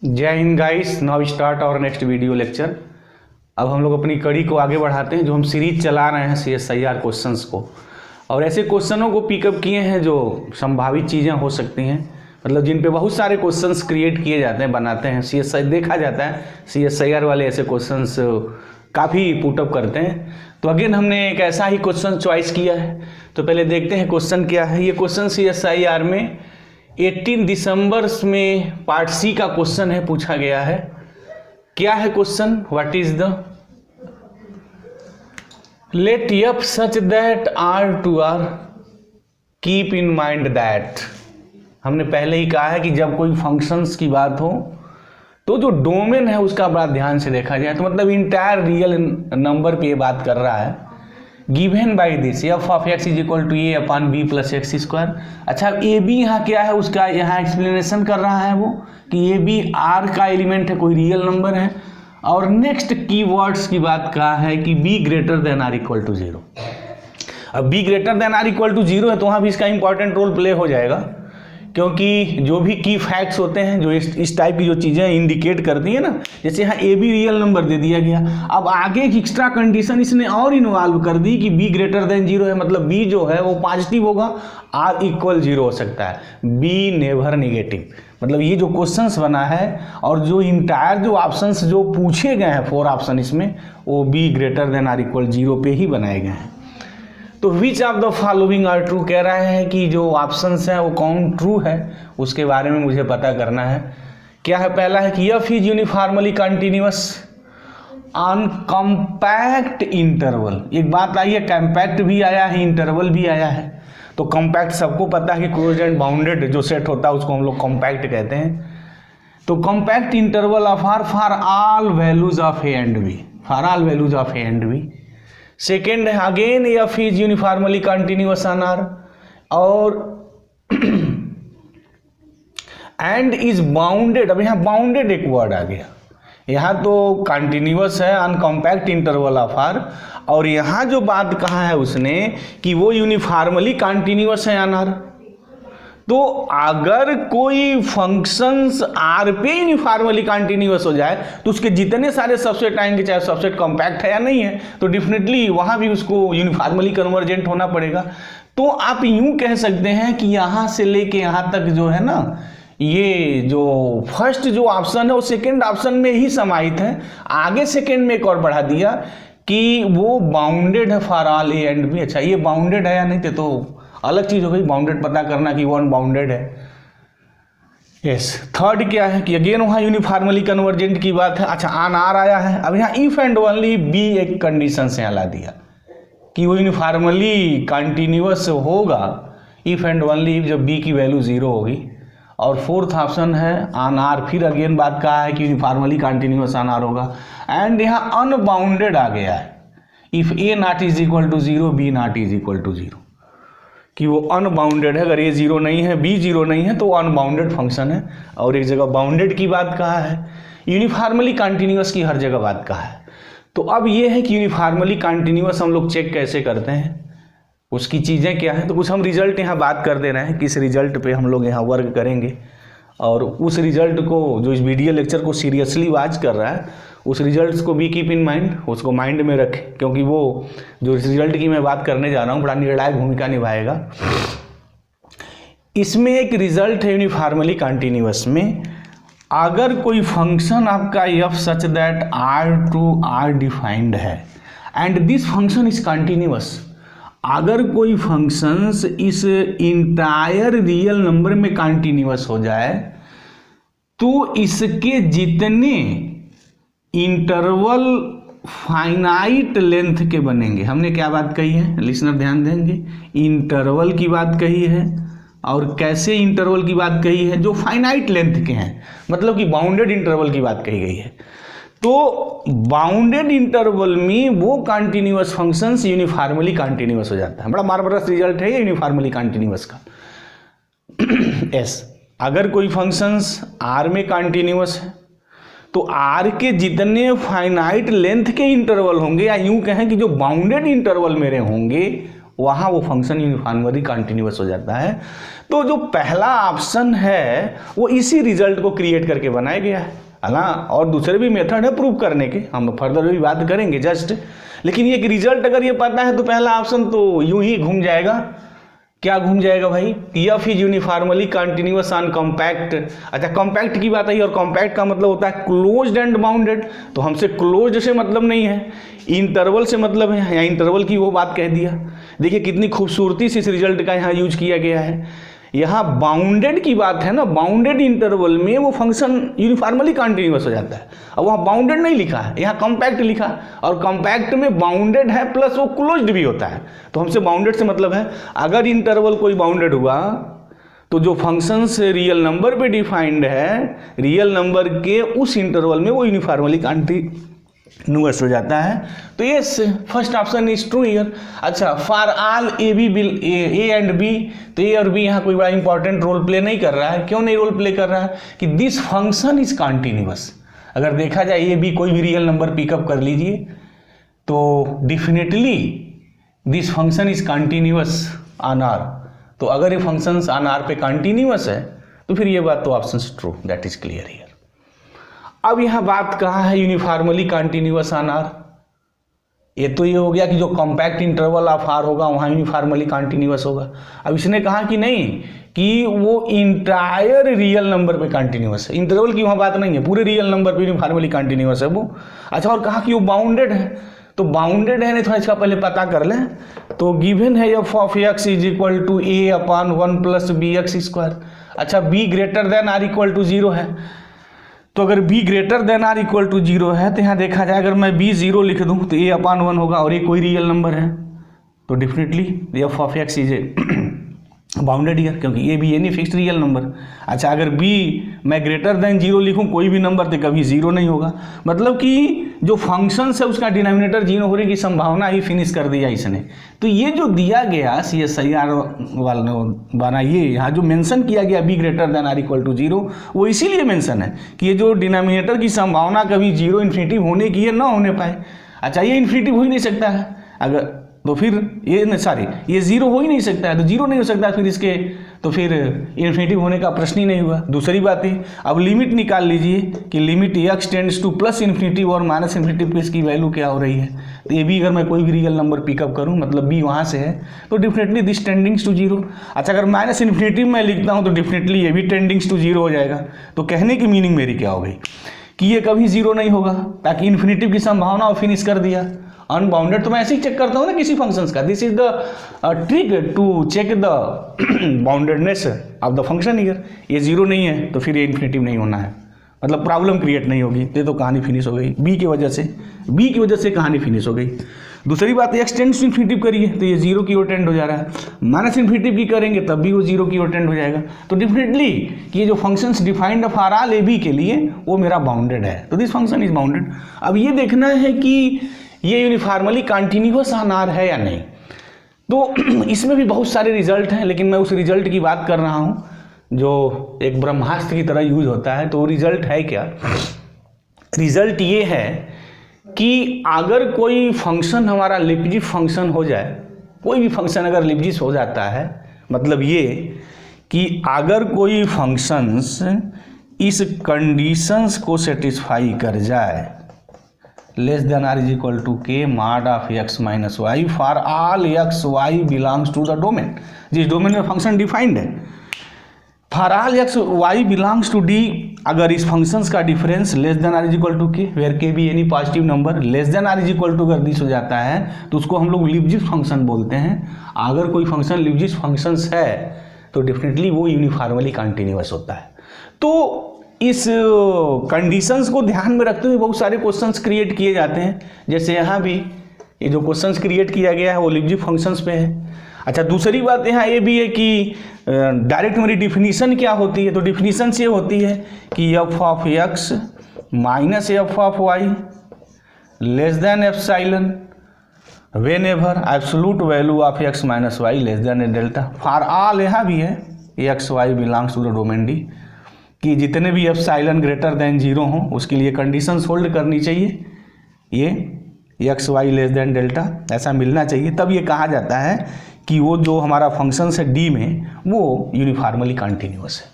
जय Hind guys, now start और next video lecture. अब हम लोग अपनी कड़ी को आगे बढ़ाते हैं। जो हम सीरीज चला रहे हैं CSIR क्वेश्चंस को, और ऐसे क्वेश्चनों को पिकअप किए हैं जो संभावित चीज़ें हो सकती हैं, मतलब जिन पे बहुत सारे क्वेश्चंस क्रिएट किए जाते हैं, बनाते हैं। देखा जाता है CSIR वाले ऐसे क्वेश्चंस काफ़ी पुटअप करते हैं। तो अगेन हमने एक ऐसा ही क्वेश्चन चॉइस किया है। तो पहले देखते हैं क्वेश्चन क्या है। ये क्वेश्चन CSIR में 18 दिसंबर में पार्ट सी का क्वेश्चन है, पूछा गया है। क्या है question? What is the let f such that R to R, keep in mind that. हमने पहले ही कहा है कि जब कोई फंक्शंस की बात हो तो जो डोमेन है उसका बड़ा ध्यान से देखा जाए। तो मतलब इंटायर रियल नंबर पे ये बात कर रहा है। Given by this f of x is equal to A upon b plus x square. अच्छा, ए बी यहाँ क्या है, उसका यहाँ एक्सप्लेनेशन कर रहा है वो कि ए बी आर का एलिमेंट है, कोई रियल नंबर है। और नेक्स्ट कीवर्ड्स की बात कहा है कि b greater than or equal to 0। अब b greater than or equal to 0 है तो वहाँ भी इसका इंपॉर्टेंट रोल प्ले हो जाएगा, क्योंकि जो भी की फैक्ट्स होते हैं, जो इस टाइप की जो चीज़ें इंडिकेट करती है ना, जैसे यहाँ ए बी रियल नंबर दे दिया गया। अब आगे एक एक्स्ट्रा कंडीशन इसने और इन्वॉल्व कर दी कि बी ग्रेटर देन 0 है, मतलब बी जो है वो पॉजिटिव होगा, आर इक्वल 0 हो सकता है, बी नेवर निगेटिव। मतलब ये जो क्वेश्चंस बना है और जो इंटायर जो ऑप्शंस जो पूछे गए हैं 4 ऑप्शन इसमें, वो b greater than or equal 0 पे ही बनाए गए हैं। तो which of the following are true, कह रहा है कि जो ऑप्शंस हैं वो कौन ट्रू है, उसके बारे में मुझे पता करना है। क्या है? पहला है कि F is uniformly continuous on compact interval. एक बात आई है, कॉम्पैक्ट भी आया है, इंटरवल भी आया है। तो कॉम्पैक्ट सबको पता है कि क्लोज एंड बाउंडेड जो सेट होता है उसको हम लोग कॉम्पैक्ट कहते हैं। तो compact interval of R for all values of A and B, for all values of A and B. Second है again F is uniformly continuous on R, और एंड इज बाउंडेड। अब यहाँ बाउंडेड एक word आ गया। यहाँ तो continuous है on compact interval of R, और यहाँ जो बात कहा है उसने कि वो यूनिफॉर्मली कंटिन्यूअस है ऑन आर। तो अगर कोई फंक्शंस आर पे यूनिफॉर्मली कंटिन्यूअस हो जाए तो उसके जितने सारे सबसेट आएंगे, चाहे सबसेट कॉम्पैक्ट है या नहीं है, तो डेफिनेटली वहाँ भी उसको यूनिफॉर्मली कन्वर्जेंट होना पड़ेगा। तो आप यूं कह सकते हैं कि यहाँ से लेके यहाँ तक जो है ना, ये जो फर्स्ट जो ऑप्शन है वो सेकेंड ऑप्शन में ही समाहित है। आगे सेकेंड में एक और बढ़ा दिया कि वो बाउंडेड है for all A and b. अच्छा, ये बाउंडेड है या नहीं तो अलग चीज हो गई, बाउंडेड पता करना कि वन बाउंडेड है। यस। थर्ड क्या है कि अगेन वहाँ यूनिफॉर्मली कन्वर्जेंट की बात है। अच्छा, ऑन आर आया है। अब यहाँ इफ एंड ओनली बी एक कंडीशन से यहाँ ला दिया कि वो यूनिफॉर्मली कंटिन्यूअस होगा इफ एंड ओनली जब बी की वैल्यू 0 होगी। और फोर्थ ऑप्शन है ऑन आर, फिर अगेन बात कहा है कि यूनिफॉर्मली कंटिन्यूअस ऑन आर होगा। एंड यहाँ अनबाउंडेड आ गया है, if a not is equal to 0 b not is equal to 0, कि वो अनबाउंडेड है। अगर ए 0 नहीं है, बी 0 नहीं है तो वो अनबाउंडेड फंक्शन है। और एक जगह बाउंडेड की बात कहा है, यूनिफॉर्मली कंटिन्यूअस की हर जगह बात कहा है। तो अब ये है कि यूनिफॉर्मली कंटिन्यूअस हम लोग चेक कैसे करते हैं, उसकी चीज़ें क्या है। तो कुछ हम रिजल्ट यहाँ बात कर दे रहे हैं, किस रिजल्ट पे हम लोग यहाँ वर्क करेंगे, और उस रिजल्ट को जो इस वीडियो लेक्चर को सीरियसली वॉच कर रहा है उस रिजल्ट्स को भी कीप इन माइंड, उसको माइंड में रखें, क्योंकि वो जो रिजल्ट की मैं बात करने जा रहा हूँ बड़ा निर्णायक भूमिका निभाएगा। इसमें एक रिजल्ट है यूनिफॉर्मली कंटिन्यूअस में, अगर कोई फंक्शन आपका F such that R to R defined है and this function is continuous. अगर कोई फंक्शंस इस इंटायर रियल नंबर में कंटिन्यूअस हो जाए तो इसके जितने इंटरवल फाइनाइट लेंथ के बनेंगे। हमने क्या बात कही है, लिसनर ध्यान देंगे, इंटरवल की बात कही है। और कैसे इंटरवल की बात कही है? जो फाइनाइट लेंथ के हैं, मतलब कि बाउंडेड इंटरवल की बात कही गई है। तो बाउंडेड इंटरवल में वो कंटिन्यूअस फंक्शंस यूनिफॉर्मली कंटिन्यूअस हो जाता है। बड़ा मार्वलस रिजल्ट है ये यूनिफॉर्मली कंटिन्यूअस का। यस, अगर कोई फंक्शंस आर में कंटिन्यूअस है तो आर के जितने फाइनाइट लेंथ के इंटरवल होंगे, या यूं कहें कि जो बाउंडेड इंटरवल मेरे होंगे, वहाँ वो फंक्शन यूनिफॉर्मली कंटिन्यूअस हो जाता है। तो जो पहला ऑप्शन है वो इसी रिजल्ट को क्रिएट करके बनाया गया है। हालांकि और दूसरे भी मेथड है प्रूव करने के, हम फर्दर भी बात करेंगे जस्ट, लेकिन ये रिजल्ट अगर ये पता है तो पहला ऑप्शन तो यूं ही घूम जाएगा। क्या घूम जाएगा भाई? F is uniformly continuous on compact. अच्छा, कॉम्पैक्ट की बात आई, और कॉम्पैक्ट का मतलब होता है क्लोज्ड एंड बाउंडेड, तो हमसे क्लोज्ड से मतलब नहीं है, इंटरवल से मतलब है। यहाँ इंटरवल की वो बात कह दिया। देखिए कितनी खूबसूरती से इस रिजल्ट का यहाँ यूज किया गया है। यहाँ बाउंडेड की बात है ना, बाउंडेड इंटरवल में वो फंक्शन यूनिफॉर्मली कंटिन्यूअस हो जाता है। अब वहाँ बाउंडेड नहीं लिखा है, यहाँ कॉम्पैक्ट लिखा, और कॉम्पैक्ट में बाउंडेड है प्लस वो क्लोज्ड भी होता है, तो हमसे बाउंडेड से मतलब है। अगर इंटरवल कोई बाउंडेड हुआ तो जो फंक्शन से रियल नंबर पे डिफाइंड है, रियल नंबर के उस इंटरवल में वो यूनिफॉर्मली कंटिन्यूअस हो जाता है। तो ये first option is true here. अच्छा, for all A and B, तो ए और बी यहाँ कोई बड़ा इंपॉर्टेंट रोल प्ले नहीं कर रहा है। क्यों नहीं रोल प्ले कर रहा है? कि दिस फंक्शन इज कंटिन्यूअस। अगर देखा जाए ए बी कोई भी रियल नंबर पिकअप कर लीजिए तो definitely this function is continuous on R. तो अगर ये फंक्शन ऑन आर पे कंटिन्यूअस है तो फिर ये बात तो option true, that is clear here. अब यहाँ बात कहाँ है यूनिफॉर्मली कंटिन्यूअस ऑन आर? ये तो ये हो गया कि जो कॉम्पैक्ट इंटरवल ऑफ आर होगा वहाँ यूनिफॉर्मली कंटिन्यूअस होगा। अब इसने कहा कि नहीं, कि वो इंटायर रियल नंबर पे कंटिन्यूअस है, इंटरवल की वहाँ बात नहीं है, पूरे रियल नंबर पे यूनिफॉर्मली कंटिन्यूअस है वो। अच्छा, और कहा कि वो बाउंडेड है, तो बाउंडेड है नहीं, थोड़ा इसका पहले पता कर लें। तो गिवन है F of x is equal to A upon 1 plus B x square. अच्छा, B greater than or equal to 0 है, तो अगर b greater than or equal to 0 है तो यहाँ देखा जाए अगर मैं b 0 लिख दूँ तो a अपॉन 1 होगा, और ये कोई रियल नंबर है तो definitely F of x is bounded year, क्योंकि ए भी एनी फिक्स्ड रियल नंबर। अच्छा, अगर b मैं ग्रेटर देन 0 लिखूँ कोई भी नंबर तो कभी 0 नहीं होगा, मतलब कि जो फंक्शन है उसका डिनोमिनेटर 0 होने की संभावना ही फिनिश कर दिया इसने। तो ये जो दिया गया CSIR वाले बनाइए, यहाँ जो मेंशन किया गया b greater than or equal to 0, वो इसीलिए मेंशन है कि ये जो डिनोमिनेटर की संभावना कभी 0 इन्फिनिटिव होने की है ना होने पाए। अच्छा, ये इन्फिनिटिव हो ही नहीं सकता है, अगर तो फिर ये 0 हो ही नहीं सकता है, तो 0 नहीं हो सकता फिर इसके, तो फिर इन्फिनिटिव होने का प्रश्न ही नहीं हुआ। दूसरी बात है, अब लिमिट निकाल लीजिए कि limit x tends two plus infinitive और माइनस इन्फिनिटिव पे इसकी वैल्यू क्या हो रही है। तो ये भी अगर मैं कोई भी रियल नंबर पिकअप करूँ, मतलब b वहाँ से है, तो डेफिनेटली दिस टेंडिंग्स टू 0। अच्छा, अगर माइनस इन्फिनिटिव मैं लिखता हूँ तो डेफिनेटली ये भी टेंडिंग्स टू 0 हो जाएगा। तो कहने की मीनिंग मेरी क्या हो गई कि ये कभी 0 नहीं होगा, ताकि इन्फिनिटिव की संभावना और फिनिश कर दिया। अनबाउंडेड तो मैं ऐसे ही चेक करता हूँ ना किसी फंक्शंस का, this is the trick to check the boundedness of the function here. ये 0 नहीं है तो फिर ये इन्फिनिटिव नहीं होना है, मतलब प्रॉब्लम क्रिएट नहीं होगी। ये तो कहानी फिनिश हो गई b की वजह से कहानी फिनिश हो गई। दूसरी बात, x टेंड्स टू इन्फिनिटिव करिए तो ये 0 की ओर टेंड हो जा रहा है, माइनस इन्फिनिटिव की करेंगे तब भी वो 0 की ओर टेंड हो जाएगा। तो डेफिनेटली कि ये जो functions defined for all a b के लिए वो मेरा बाउंडेड है, तो दिस फंक्शन इज बाउंडेड। अब ये देखना है कि ये यूनिफॉर्मली कंटिन्यूअस ऑन आर है या नहीं। तो इसमें भी बहुत सारे रिजल्ट हैं, लेकिन मैं उस रिजल्ट की बात कर रहा हूँ जो एक ब्रह्मास्त्र की तरह यूज होता है। तो रिजल्ट है क्या? रिजल्ट ये है कि अगर कोई फंक्शन हमारा लिपजिफ फंक्शन हो जाए, कोई भी फंक्शन अगर लिपजिफ हो जाता है, मतलब ये कि अगर कोई फंक्शंस इस कंडीशंस को सेटिस्फाई कर जाए, less than or is equal to K mod of x minus Y for all x y belongs to the domain, जिस डोमेन में फंक्शन डिफाइंड है, for all x y belongs to d, अगर इस functions का difference less than or is equal to K, where K भी any positive number, less than or is equal to अगर this हो जाता है तो उसको हम लोग लिपजिफ फंक्शन बोलते हैं। अगर कोई फंक्शन लिपजिफ फंक्शंस है तो डेफिनेटली वो यूनिफॉर्मली कंटिन्यूअस होता है। तो इस कंडीशंस को ध्यान में रखते हुए बहुत सारे क्वेश्चंस क्रिएट किए जाते हैं, जैसे यहाँ भी ये जो क्वेश्चंस क्रिएट किया गया है वो लिपजिफ फंक्शंस पे है। अच्छा, दूसरी बात यहाँ ये भी है कि डायरेक्ट मेरी डिफिनीशन क्या होती है, तो डिफिनीशन ये होती है कि f of x minus F of y less than epsilon whenever absolute value of x minus y less than a delta for all, यहाँ भी है x y belongs to the domain D, कि जितने भी epsilon greater than 0 हों उसके लिए conditions hold करनी चाहिए। ये x y less than delta, ऐसा मिलना चाहिए, तब ये कहा जाता है कि वो जो हमारा फंक्शन है डी में वो यूनिफॉर्मली कंटिन्यूअस है।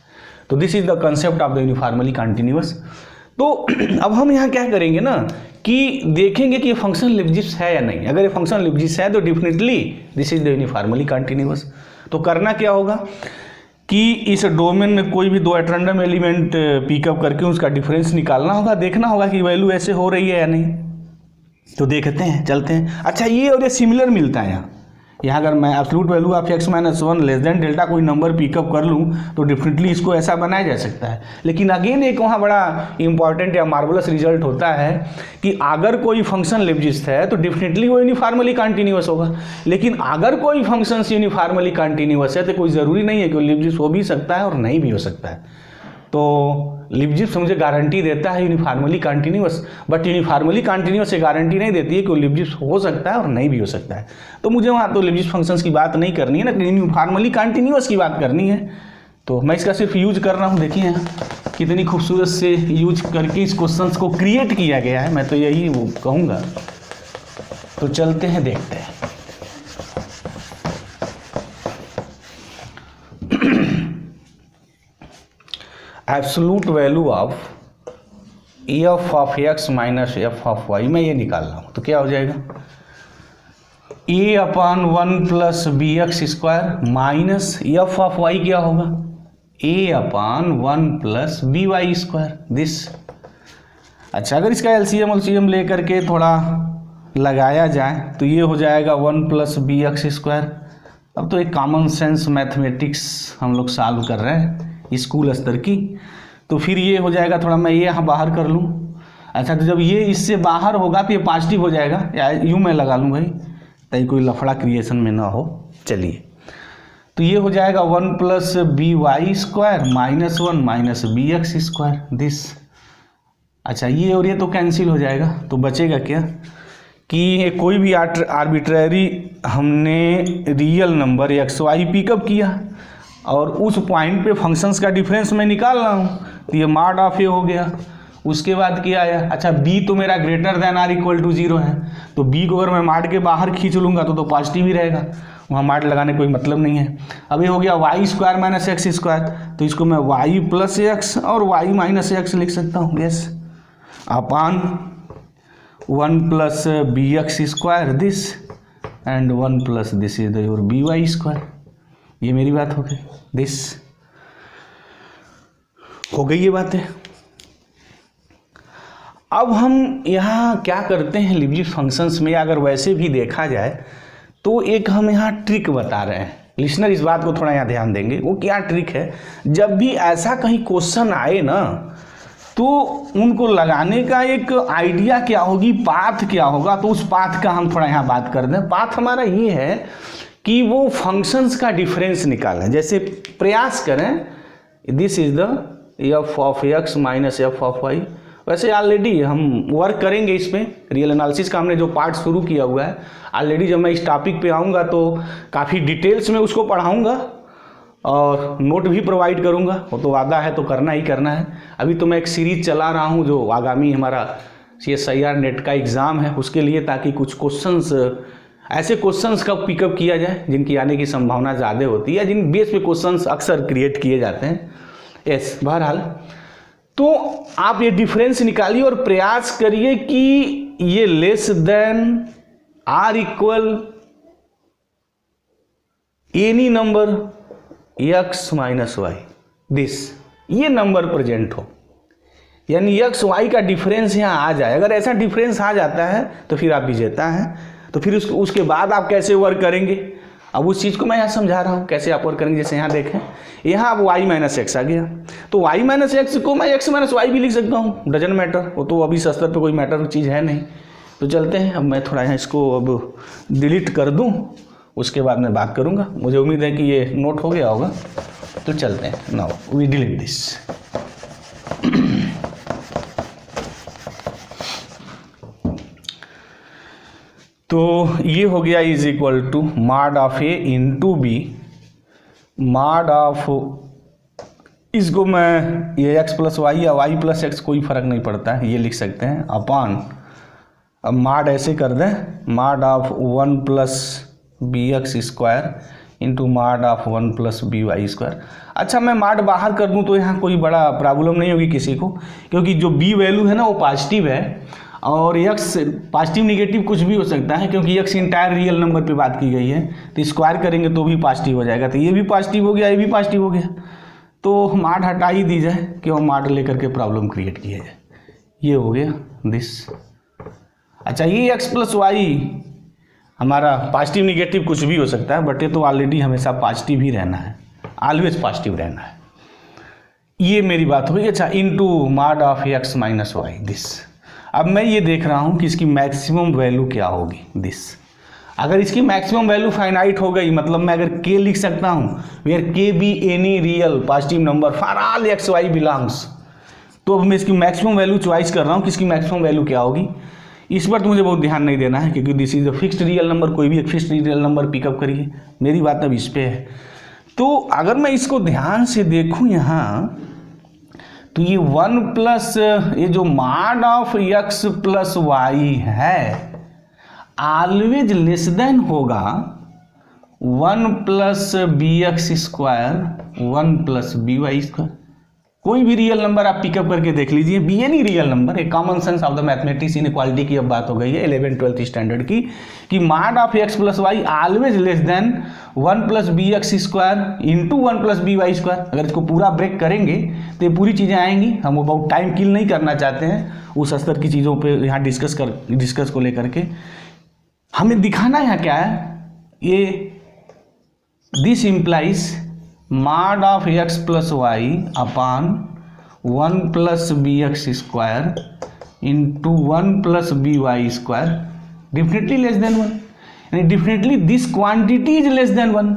तो this is the concept of the uniformly continuous. तो अब हम यहाँ क्या करेंगे ना कि देखेंगे कि ये फंक्शन लिब्जिप्स है या नहीं। अगर ये फंक्शन लिब्जिप्स है तो definitely this is the uniformly continuous. तो करना क्या होगा कि इस डोमेन में कोई भी दो रैंडम एलिमेंट पिकअप करके उसका डिफरेंस निकालना होगा, देखना होगा कि वैल्यू ऐसे हो रही है या नहीं। तो देखते हैं, चलते हैं। अच्छा, ये और ये सिमिलर मिलता है यहाँ अगर मैं absolute value of x minus one less than delta कोई नंबर पिकअप कर लूँ तो डेफिनेटली इसको ऐसा बनाया जा सकता है। लेकिन अगेन एक वहाँ बड़ा इंपॉर्टेंट या मार्वलस रिजल्ट होता है कि अगर कोई फंक्शन लिब्जिप्स है तो डेफिनेटली वो यूनिफॉर्मली कंटिन्यूअस होगा। लेकिन अगर कोई फंक्शन यूनिफॉर्मली कंटिन्यूअस है तो कोई ज़रूरी नहीं है कि वो लिब्जिप्स हो भी सकता है और नहीं भी हो सकता है। तो लिब्जिप्स मुझे गारंटी देता है uniformly continuous, but uniformly continuous ये गारंटी नहीं देती है कि वो लिब्जिप्स हो सकता है और नहीं भी हो सकता है। तो मुझे वहाँ तो लिब्जिप्स फंक्शंस की बात नहीं करनी है ना, यूनिफॉर्मली कंटिन्यूअस की बात करनी है। तो मैं इसका सिर्फ यूज कर रहा हूँ। देखिए यहाँ कितनी खूबसूरत से यूज करके इस क्वेश्चन को क्रिएट किया गया है, मैं तो यही वो कहूँगा। तो चलते हैं, देखते हैं। Absolute value of F of x minus F of Y मैं ये निकाल रहा हूँ। तो क्या हो जाएगा, A upon one plus B x square minus F of Y क्या होगा, A upon one plus B Y square this. अच्छा, अगर इसका एलसीएम ले करके थोड़ा लगाया जाए तो ये हो जाएगा one plus B x square. अब तो एक कॉमन सेंस मैथमेटिक्स हम लोग सॉल्व कर रहे हैं स्कूल स्तर की। तो फिर ये हो जाएगा, थोड़ा मैं ये यहाँ बाहर कर लूँ। अच्छा, तो जब ये इससे बाहर होगा तो ये पॉजिटिव हो जाएगा, या यूँ मैं लगा लूँ भाई ताकि कोई लफड़ा क्रिएशन में ना हो। चलिए, तो ये हो जाएगा one plus B Y square minus one minus b x square this. अच्छा, ये और ये तो कैंसिल हो जाएगा, तो बचेगा क्या कि कोई भी आर्बिट्ररी हमने real number x y pick up किया और उस पॉइंट पे फंक्शंस का डिफरेंस मैं निकाल रहा हूँ, तो ये मॉड ऑफ ए हो गया। उसके बाद क्या आया, अच्छा बी तो मेरा greater than or equal to zero है, तो बी को अगर मैं मॉड के बाहर खींच लूँगा तो पॉजिटिव ही रहेगा, वहाँ मॉड लगाने कोई मतलब नहीं है। अब ये हो गया y square minus x square, तो इसको मैं वाई प्लस एक्स और वाई माइनस एक्स लिख सकता हूँ, yes, upon one plus B x square this and one plus this is your b Y square. ये मेरी बात हो गई, दिस हो गई ये बातें। अब हम यहाँ क्या करते हैं लिब्जिप्स फंक्शंस में, अगर वैसे भी देखा जाए तो एक हम यहाँ ट्रिक बता रहे हैं। लिसनर इस बात को थोड़ा यहाँ ध्यान देंगे। वो क्या ट्रिक है, जब भी ऐसा कहीं क्वेश्चन आए ना तो उनको लगाने का एक आइडिया क्या होगी, पाथ क्या होगा, तो उस पाथ का हम थोड़ा यहाँ बात कर दें। पाथ हमारा ये है कि वो फंक्शंस का डिफरेंस निकालें। जैसे प्रयास करें, this is the f of x minus F of y. वैसे ऑलरेडी हम वर्क करेंगे इस पर, रियल एनालिसिस का हमने जो पार्ट शुरू किया हुआ है ऑलरेडी। जब मैं इस टॉपिक पे आऊँगा तो काफ़ी डिटेल्स में उसको पढ़ाऊँगा और नोट भी प्रोवाइड करूँगा, वो तो वादा है, तो करना ही करना है। अभी तो मैं एक सीरीज चला रहा हूँ जो आगामी हमारा CSIR नेट का एग्ज़ाम है उसके लिए, ताकि कुछ क्वेश्चंस ऐसे क्वेश्चंस का पिकअप किया जाए जिनकी आने की संभावना ज़्यादा होती है, जिन बेस पे क्वेश्चंस अक्सर क्रिएट किए जाते हैं। यस, बहरहाल तो आप ये डिफरेंस निकालिए और प्रयास करिए कि ये less than or equal any number x minus y this, ये नंबर प्रेजेंट हो, यानी एक्स वाई का डिफरेंस यहाँ आ जाए। अगर ऐसा डिफरेंस आ जाता है तो फिर आप विजेता हैं। तो फिर उसके बाद आप कैसे वर्क करेंगे, अब उस चीज़ को मैं यहाँ समझा रहा हूँ कैसे आप वर्क करेंगे। जैसे यहाँ देखें, यहाँ अब वाई माइनस एक्स आ गया, तो वाई माइनस एक्स को मैं एक्स माइनस वाई भी लिख सकता हूँ, डजन मैटर, वो तो अभी स्तर पे कोई मैटर चीज़ है नहीं। तो चलते हैं, अब मैं थोड़ा यहाँ इसको अब डिलीट कर दूँ, उसके बाद मैं बात करूँगा। मुझे उम्मीद है कि ये नोट हो गया होगा। तो चलते हैं, नाउ वी डिलीट दिस। तो ये हो गया is equal to mod of a into b, mod of, इसको मैं ये एक्स प्लस वाई या वाई प्लस एक्स कोई फर्क नहीं पड़ता है, ये लिख सकते हैं, अपॉन अब माड ऐसे कर दें, mod of 1 plus B x square into mod of 1 plus B Y square. अच्छा, मैं माड बाहर कर दूं तो यहाँ कोई बड़ा प्रॉब्लम नहीं होगी किसी को, क्योंकि जो बी वैल्यू है ना वो पॉजिटिव है और एक्स पॉजिटिव निगेटिव कुछ भी हो सकता है, क्योंकि एक्स इंटायर रियल नंबर पे बात की गई है, तो स्क्वायर करेंगे तो भी पॉजिटिव हो जाएगा। तो ये भी पॉजिटिव हो गया, ये भी पॉजिटिव हो गया, तो माड हटा ही दी जाए, क्यों माड लेकर के प्रॉब्लम क्रिएट किया जाए। ये हो गया दिस। अच्छा, ये एक्स प्लस वाई हमारा पॉजिटिव निगेटिव कुछ भी हो सकता है, बट ये तो ऑलरेडी हमेशा पॉजिटिव ही रहना है, ऑलवेज पॉजिटिव रहना है। ये मेरी बात हुई। अच्छा, इनटू माड of x minus y this. अब मैं ये देख रहा हूँ कि इसकी मैक्सिमम वैल्यू क्या होगी दिस। अगर इसकी मैक्सिमम वैल्यू फाइनाइट हो गई, मतलब मैं अगर के लिख सकता हूँ where k be any real positive number for all x y belongs, तो अब मैं इसकी मैक्सिमम वैल्यू चॉइस कर रहा हूँ कि इसकी मैक्सिमम वैल्यू क्या होगी। इस पर तो मुझे बहुत ध्यान नहीं देना है, क्योंकि this is a fixed real number, कोई भी एक फिक्स्ड रियल नंबर पिकअप करिए, मेरी बात अब इस पे है। तो अगर मैं इसको ध्यान से देखूँ यहाँ, तो ये 1 प्लस ये जो mod of x plus y है ऑलवेज लेस देन होगा 1 plus B x square 1 plus B Y square. कोई भी रियल नंबर आप पिकअप करके देख लीजिए, बी एनी रियल नंबर, एक common sense of the mathematics inequality की अब बात हो गई है 11th-12th स्टैंडर्ड की, कि mod of x plus y always less than 1 plus B x square into 1 plus B Y square. अगर इसको पूरा ब्रेक करेंगे तो ये पूरी चीज़ें आएंगी। हम वो बहुत टाइम किल नहीं करना चाहते हैं उस स्तर की चीज़ों पे यहाँ डिस्कस को लेकर के। हमें दिखाना यहाँ क्या है, ये this implies mod of x plus y upon 1 plus B x square into 1 plus B Y square definitely less than 1, यानी definitely this quantity is less than 1,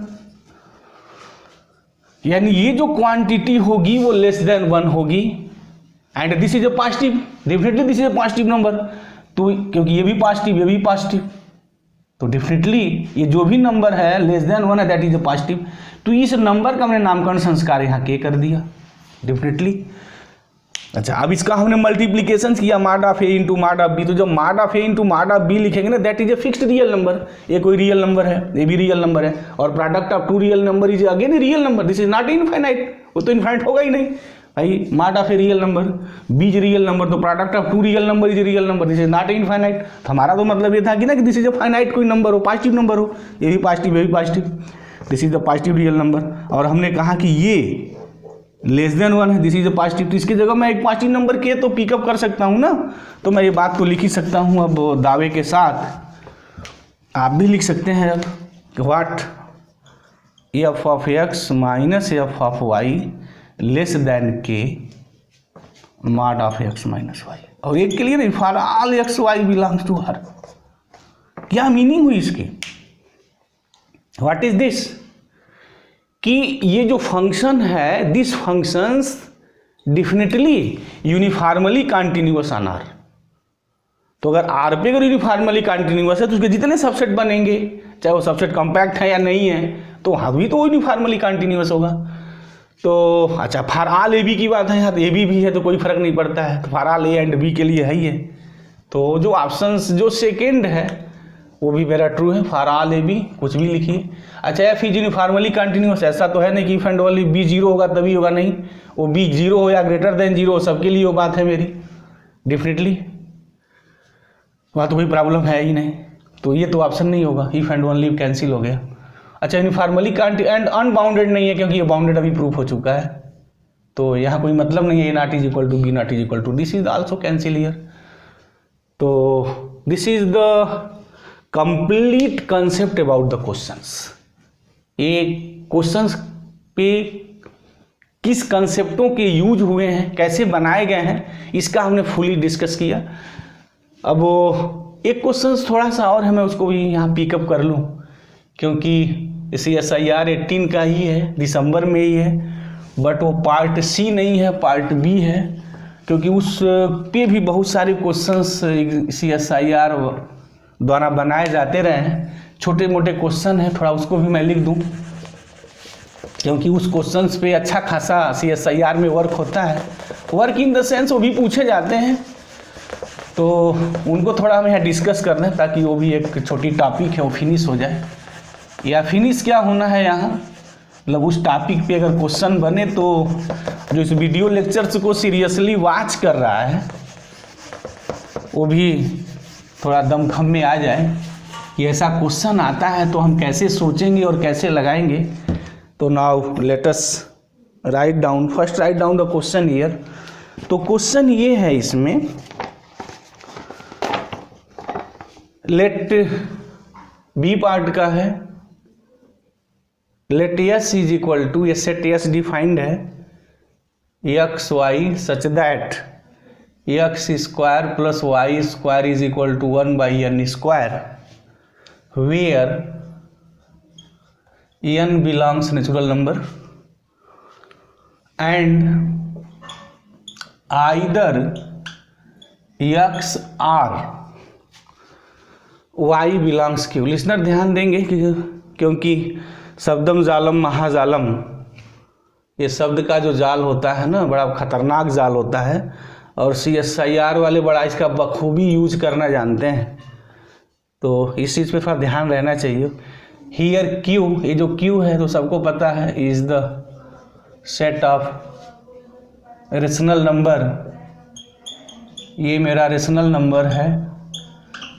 यानी ये जो क्वांटिटी होगी वो लेस देन 1 होगी। And this is a positive, definitely this is a positive number, तो क्योंकि ये भी पॉजिटिव ये भी पॉजिटिव, तो डेफिनेटली ये जो भी नंबर है लेस देन 1 है दैट इज अ पॉजिटिव। तो इस नंबर का हमने नामकरण संस्कार यहाँ के कर दिया डेफिनेटली। अच्छा, अब इसका हमने मल्टीप्लीकेशन किया माड of a into mod of B, तो जब माड of a into mod of B लिखेंगे ना that is a fixed real number, ये कोई रियल नंबर है, ये भी रियल नंबर है, और product of two real number is again a real number, this is not infinite, वो तो इनफाइनाइट होगा ही नहीं भाई। Mod of a real number, b is real number, तो product of two real number is real number, this is not infinite. तो हमारा तो मतलब ये था कि ना कि दिस इज अ फाइनाइट कोई नंबर हो, पॉजिटिव नंबर हो, ये भी पॉजिटिव ये भी positive, this is the positive real number. और हमने कहा कि ये लेस देन 1 है, दिस इज अ पॉजिटिव, तो इसकी जगह मैं एक पॉजिटिव नंबर के तो पिकअप कर सकता हूँ ना, तो मैं ये बात तो लिख ही सकता हूँ अब दावे के साथ। आप भी लिख सकते हैं अब what f of x minus F of y less than k mod of x minus Y, और एक के लिए नहीं, for all x y belongs to हर। क्या मीनिंग हुई इसकी, व्हाट इज दिस, कि ये जो फंक्शन है this functions definitely uniformly continuous on R. तो अगर आर पे अगर यूनिफॉर्मली कंटिन्यूअस है तो उसके जितने सबसेट बनेंगे, चाहे वो सबसेट कॉम्पैक्ट है या नहीं है, तो वहाँ भी तो यूनिफॉर्मली कंटिन्यूअस होगा। तो अच्छा, फॉर ऑल ए बी की बात है यहाँ, तो ए बी भी है तो कोई फर्क नहीं पड़ता है, तो for all A and b के लिए है ही है। तो जो ऑप्शंस जो सेकेंड है वो भी मेरा ट्रू है, फॉर ऑल ए बी कुछ भी लिखिए। अच्छा, एफ इज यूनिफॉर्मली कंटिन्यूअस, ऐसा तो है नहीं कि if and only b zero होगा तभी होगा, नहीं, वो बी जीरो हो या ग्रेटर देन जीरो सबके लिए वो बात है मेरी डेफिनेटली, वहाँ तो कोई प्रॉब्लम है ही नहीं, तो ये तो ऑप्शन नहीं होगा, इफ एंड ओनली कैंसिल हो गया। अच्छा, यूनिफॉर्मली एंड अनबाउंडेड नहीं है क्योंकि ये बाउंडेड अभी प्रूफ हो चुका है, तो यहाँ कोई मतलब नहीं है, a not is equal to b not is equal to, this is also cancel here. तो this is the complete concept about the questions. ये क्वेश्चंस पे किस कंसेप्टों के यूज हुए हैं, कैसे बनाए गए हैं, इसका हमने फुली डिस्कस किया। अब वो एक क्वेश्चंस थोड़ा सा और है, मैं उसको भी यहाँ पिकअप कर लूँ, क्योंकि इसी SIR 18 का ही है, दिसंबर में ही है, बट वो पार्ट सी नहीं है, पार्ट बी है, क्योंकि उस पे भी बहुत सारे क्वेश्चंस इसी SIR द्वारा बनाए जाते रहे हैं, छोटे मोटे क्वेश्चन हैं, थोड़ा उसको भी मैं लिख दूं, क्योंकि उस क्वेश्चंस पे अच्छा खासा CSIR में वर्क होता है, वर्क इन द सेंस वो भी पूछे जाते हैं। तो उनको थोड़ा हम यहाँ डिस्कस कर रहे हैं ताकि वो भी एक छोटी टॉपिक है वो फिनिश हो जाए। या फिनिश क्या होना है यहाँ, मतलब उस टॉपिक पे अगर क्वेश्चन बने तो जो इस वीडियो लेक्चर्स को सीरियसली वॉच कर रहा है वो भी थोड़ा दमखम में आ जाए कि ऐसा क्वेश्चन आता है तो हम कैसे सोचेंगे और कैसे लगाएंगे। तो now let us write down, first write down the question here. तो क्वेश्चन ये है इसमें, लेट बी पार्ट का है, let S is equal to, ये सेट एस डिफाइंड है x y such that x square plus y square is equal to 1/n square, where n belongs natural number and either x or y belongs Q. Listener ध्यान देंगे क्योंकि शब्दम जालम महाजालम, ये शब्द का जो जाल होता है ना बड़ा खतरनाक जाल होता है, और CSIR वाले बड़ा इसका बखूबी यूज करना जानते हैं, तो इस चीज़ पे थोड़ा ध्यान रहना चाहिए। हियर क्यू, ये जो क्यू है तो सबको पता है is the set of rational number, ये मेरा रेशनल नंबर है,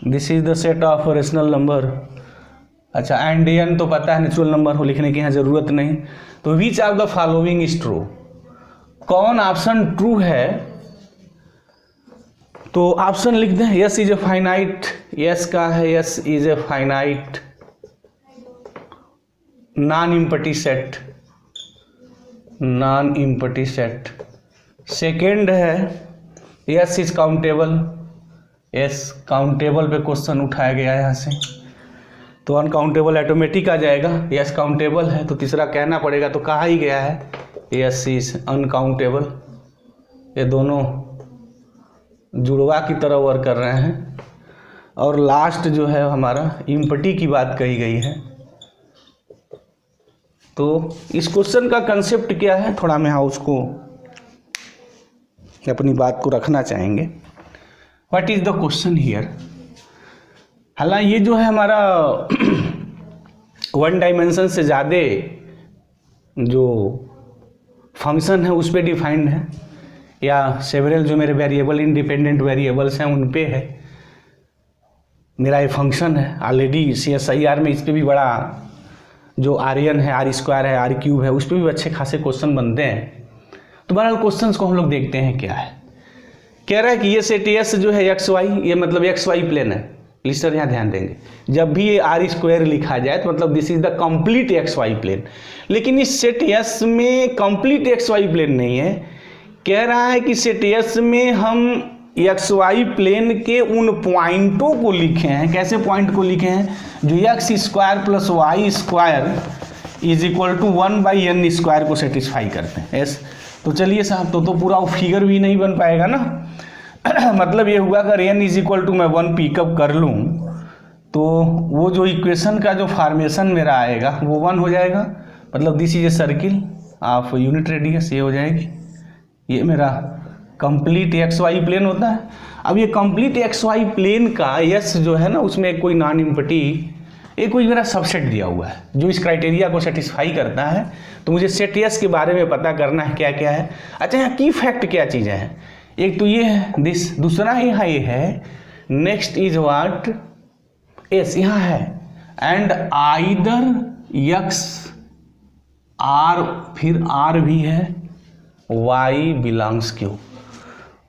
this is the set of rational number. अच्छा, एंड n तो पता है नेचुरल नंबर हो, लिखने की यहाँ ज़रूरत नहीं। तो which are the following is true, कौन ऑप्शन ट्रू है, तो ऑप्शन लिख दें S is a finite, S का है S is a finite non empty set, non empty set. Second है S is countable, S countable पे क्वेश्चन उठाया गया है यहाँ से, तो अनकाउंटेबल ऑटोमेटिक आ जाएगा, यस काउंटेबल है तो तीसरा कहना पड़ेगा, तो कहा ही गया है यस इज अनकाउंटेबल। ये दोनों जुड़वा की तरह वर्क कर रहे हैं। और लास्ट जो है हमारा इम्पटी की बात कही गई है। तो इस क्वेश्चन का कंसेप्ट क्या है, थोड़ा हम यहाँ उसको अपनी बात को रखना चाहेंगे। What is the question here, हालांकि ये जो है हमारा वन डायमेंशन से ज़्यादा जो फंक्शन है उस पर डिफाइंड है, या सेवरल जो मेरे वेरिएबल इंडिपेंडेंट वेरिएबल्स हैं उन पे है मेरा ये फंक्शन है। ऑलरेडी CSIR में इस पर भी बड़ा जो RN है, R स्क्वायर है, R क्यूब है, उस पर भी अच्छे खासे क्वेश्चन बनते हैं। तो बहरहाल क्वेश्चन को हम लोग देखते हैं क्या है। कह रहा है कि ये सेट एस जो है एक्स वाई, ये मतलब XY प्लेन है। लिस्टर यहाँ ध्यान देंगे, जब भी ये R स्क्वायर लिखा जाए तो मतलब this is the complete XY plane, लेकिन इस सेट एस में कंप्लीट XY प्लेन नहीं है। कह रहा है कि सेट एस में हम XY प्लेन के उन पॉइंटों को लिखे हैं, कैसे पॉइंट को लिखे हैं, जो x square plus y square is equal to 1/n square को सेटिस्फाई करते हैं। यस, तो चलिए साहब, तो पूरा फिगर भी नहीं बन पाएगा ना मतलब ये हुआ अगर n इज इक्वल टू मैं 1 पिकअप कर लूँ तो वो जो इक्वेशन का जो फार्मेशन मेरा आएगा वो 1 हो जाएगा, मतलब this is a circle of unit radius, ये हो जाएगी, ये मेरा कंप्लीट XY प्लेन होता है। अब ये कंप्लीट XY प्लेन का यस जो है ना उसमें कोई नॉन इम्पटी, ये कोई मेरा सबसेट दिया हुआ है जो इस क्राइटेरिया को सेटिस्फाई करता है। तो मुझे सेट यस के बारे में पता करना है क्या क्या है। अच्छा, यहाँ की फैक्ट क्या चीज़ें हैं, एक तो ये है दिस, दूसरा यहाँ ये है, नेक्स्ट इज व्हाट एस यहाँ है, एंड आइदर एक्स आर, फिर आर भी है, वाई बिलोंग्स क्यू,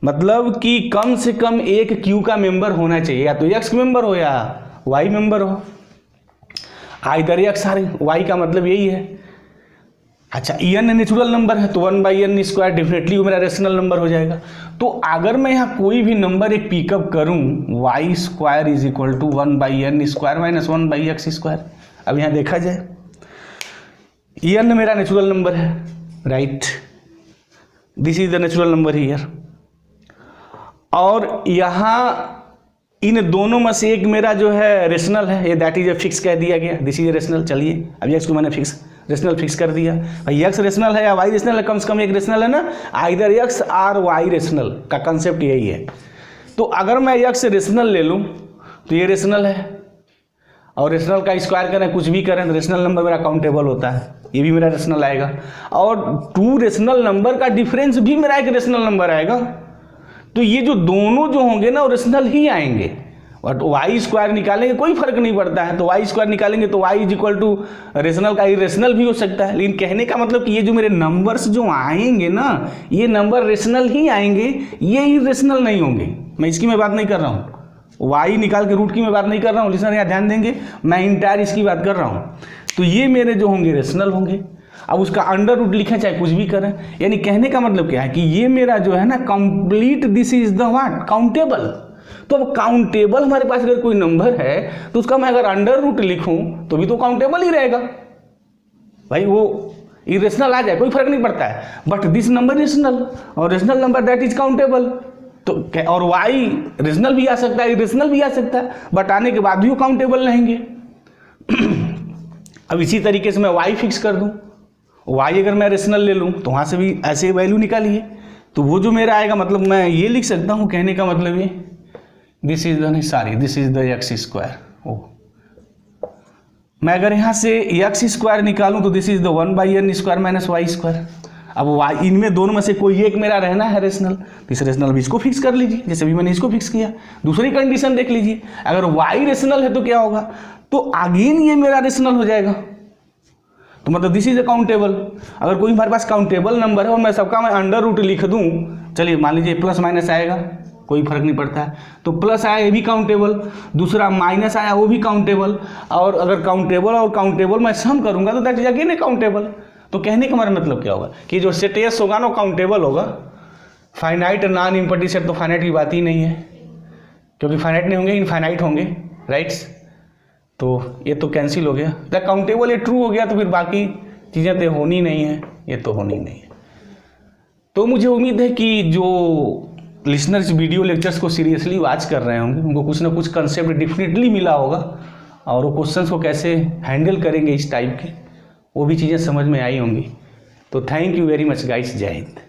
मतलब कि कम से कम एक क्यू का मेंबर होना चाहिए, या तो एक्स मेंबर हो या वाई मेंबर हो। आइदर एक्स आर वाई का मतलब यही है। अच्छा, n नेचुरल नंबर है तो 1/n स्क्वायर डेफिनेटली वो मेरा रेशनल नंबर हो जाएगा। तो अगर मैं यहाँ कोई भी नंबर एक पिकअप करूँ, y square is equal to 1/n square minus 1/x square. अब यहाँ देखा जाए, n मेरा नेचुरल नंबर है, right, this is the natural number here, और यहाँ इन दोनों में से एक मेरा जो है रेशनल है, ये दैट इज ए फिक्स कह दिया गया, दिस इज ए रेशनल। चलिए अब एक्स को मैंने रेशनल फिक्स कर दिया, भाई एक्स रेशनल है या वाई रेशनल है, कम से कम एक रेशनल है ना, either x or y rational का कंसेप्ट यही है। तो अगर मैं x रेशनल ले लूँ तो ये रेशनल है, और रेशनल का स्क्वायर करें कुछ भी करें तो रेशनल नंबर मेरा काउंटेबल होता है, ये भी मेरा रेशनल आएगा। और 2 रेशनल नंबर का डिफरेंस भी मेरा एक रेशनल नंबर आएगा। तो ये जो दोनों जो होंगे ना वो रेशनल ही आएंगे। बट वाई स्क्वायर निकालेंगे कोई फर्क नहीं पड़ता है, तो वाई स्क्वायर निकालेंगे तो y is equal to rational का इरेशनल भी हो सकता है। लेकिन कहने का मतलब कि ये जो मेरे नंबर्स जो आएंगे ना ये नंबर रेशनल ही आएंगे, ये इरेशनल नहीं होंगे। मैं इसकी मैं बात नहीं कर रहा हूँ, वाई निकाल के रूट की मैं बात नहीं कर रहा हूँ, लिसनर यहाँ ध्यान देंगे, मैं इंटायर इसकी बात कर रहा हूँ। तो ये मेरे जो होंगे रेशनल होंगे। अब उसका अंडर रूट लिखें चाहे कुछ भी करें, यानी कहने का मतलब क्या है कि ये मेरा जो है ना complete this is the what countable. तो अब काउंटेबल हमारे पास अगर कोई नंबर है तो उसका मैं अगर अंडर रूट लिखूं तो भी तो काउंटेबल ही रहेगा भाई, वो इरेशनल आ जाए कोई फर्क नहीं पड़ता है। बट दिस नंबर रेशनल और rational number that is countable. तो और वाई रेशनल भी आ सकता है इरेशनल भी आ सकता है, बट आने के बाद भी वो काउंटेबल रहेंगे। अब इसी तरीके से मैं वाई फिक्स कर दूं, वाई अगर मैं रेशनल ले लूं तो वहां से भी ऐसे वैल्यू निकालिए, तो वो जो मेरा आएगा मतलब मैं ये लिख सकता हूं, कहने का मतलब ये this is the x square. ओ मैं अगर यहाँ से एक्स स्क्वायर निकालूं तो this is the 1/n square minus y square. अब वाई इनमें दोनों में से कोई एक मेरा रहना है रेशनल, तो इस रेशनल भी इसको फिक्स कर लीजिए, जैसे भी मैंने इसको फिक्स किया। दूसरी कंडीशन देख लीजिए, अगर वाई रेशनल है तो क्या होगा, तो अगेन ये मेरा रेशनल हो जाएगा, तो मतलब दिस इज अ काउंटेबल। अगर कोई हमारे पास काउंटेबल नंबर है और मैं सबका मैं अंडर रूट लिख दूं, चलिए मान लीजिए प्लस माइनस आएगा कोई फर्क नहीं पड़ता है, तो प्लस आया ये भी काउंटेबल, दूसरा माइनस आया वो भी काउंटेबल, और अगर काउंटेबल और काउंटेबल मैं सम करूंगा तो that is again A countable. तो कहने का मतलब क्या होगा कि जो सेट एस होगा ना काउंटेबल होगा। फाइनाइट नॉन इम्पटी सेट तो फाइनाइट की बात ही नहीं है, क्योंकि फाइनाइट नहीं होंगे इनफाइनाइट होंगे, राइट्स। तो ये तो कैंसिल हो गया, द काउंटेबल ये ट्रू हो गया, तो फिर बाकी चीज़ें तो होनी नहीं है, ये तो होनी नहीं है। तो मुझे उम्मीद है कि जो लिसनर्स वीडियो लेक्चर्स को सीरियसली वॉच कर रहे होंगे उनको कुछ ना कुछ कंसेप्ट डेफिनेटली मिला होगा, और वो क्वेश्चंस को कैसे हैंडल करेंगे इस टाइप के वो भी चीज़ें समझ में आई होंगी। तो thank you very much guys, जय हिंद।